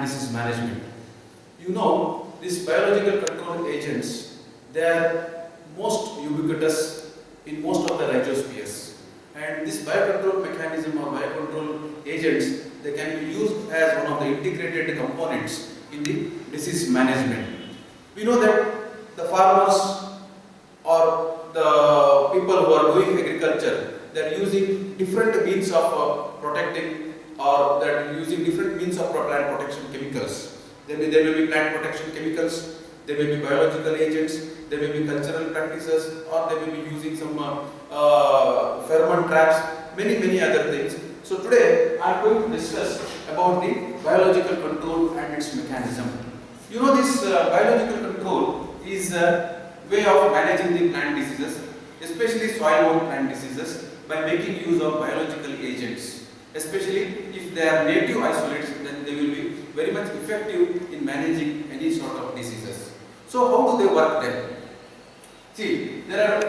plant disease management. You know, these biological control agents, they are most ubiquitous in most of the rhizospheres. And this biocontrol mechanism or biocontrol agents, they can be used as one of the integrated components in the disease management. We know that the farmers or the people who are doing agriculture, they are using different means of protecting, or they are using different means of plant protection chemicals. There may be plant protection chemicals, there may be biological agents, there may be cultural practices, or they may be using some pheromone traps, many other things. So today I am going to discuss about the biological control and its mechanism. You know, this biological control is a way of managing the plant diseases, especially soil-borne plant diseases, by making use of biological agents. Especially if they are native isolates, then they will be very much effective in managing any sort of diseases. So how do they work then? See, there are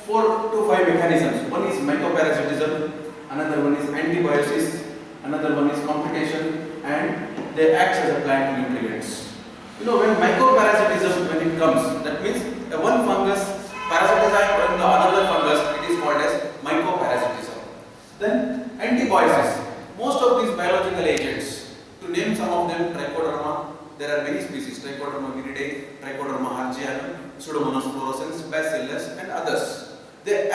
4 to 5 mechanisms. One is mycoparasitism, another one is antibiosis, another one is competition, and they act as a plant nutrients. You know, when mycoparasitism, when it comes, that means one fungus parasitizing another fungus, it is called as mycoparasitism. Then antibiosis. Most of these biological agents, to name some of them, trichoderma, there are many species, Trichoderma viridae, Trichoderma harzianum, Pseudomonas fluorescens, Bacillus, and others. They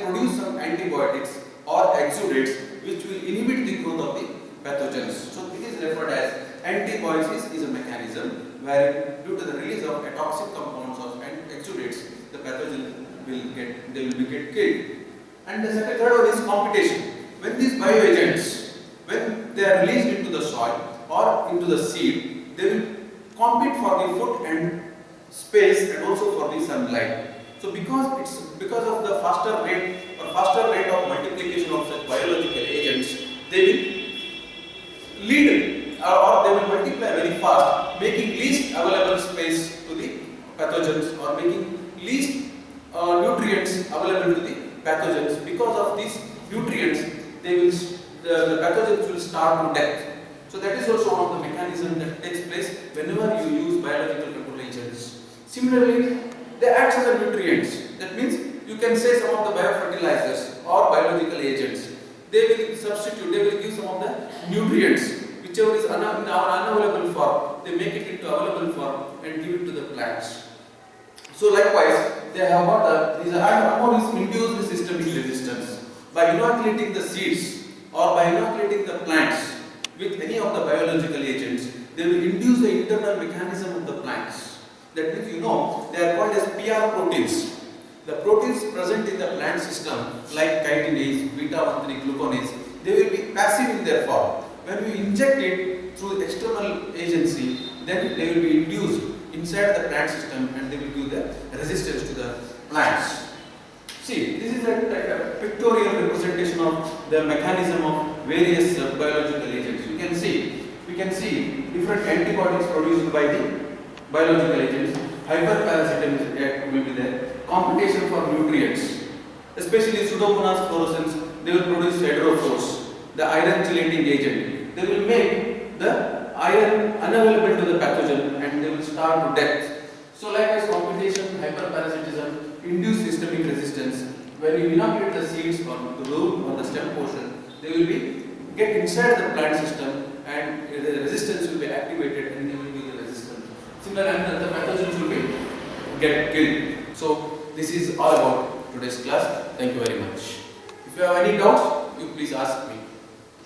produce some antibiotics or exudates which will inhibit the growth of the pathogens. So it is referred as antibiosis is a mechanism where due to the release of toxic compounds or exudates, the pathogen will get killed. And the third one is competition. When these bioagents, when they are released into the soil or into the seed, they will compete for the food and space and also for the sunlight. So because of the faster rate of multiplication of such biological agents, they will lead or they will multiply very fast, making least available space to the pathogens or making least nutrients available to the pathogens. Because of these nutrients, the pathogens will starve to death. So that is also one of the mechanisms that takes place whenever you use biological control agents. Similarly, they act as a nutrients. That means you can say some of the biofertilizers or biological agents. They will substitute, they will give some of the nutrients whichever is in unavailable form. They make it into available form and give it to the plants. So likewise, they have got these induced systemic resistance. By inoculating the seeds or by inoculating the plants with any of the biological agents, they will induce the internal mechanism of the plants. That means, you know, they are called as PR proteins. The proteins present in the plant system like chitinase, beta-1,3 gluconase, they will be passive in their form. When we inject it through external agency, then they will be induced inside the plant system and they will give the resistance to the plants. See, this is a pictorial representation of the mechanism of various biological agents. We can see different antibodies produced by the biological agents. Hyperparasitism will be there. Competition for nutrients, especially Pseudomonas fluorescens, they will produce hydrophores, the iron chelating agent. They will make the iron unavailable to the pathogen and they will starve to death. So likewise, competition, hyperparasitism, induce systemic resistance. When you inoculate the seeds or the root or the stem portion, they will get inside the plant system and the resistance will be activated and they will give the resistance. Similarly, the pathogens will get killed. So this is all about today's class. Thank you very much. If you have any doubts, you please ask me.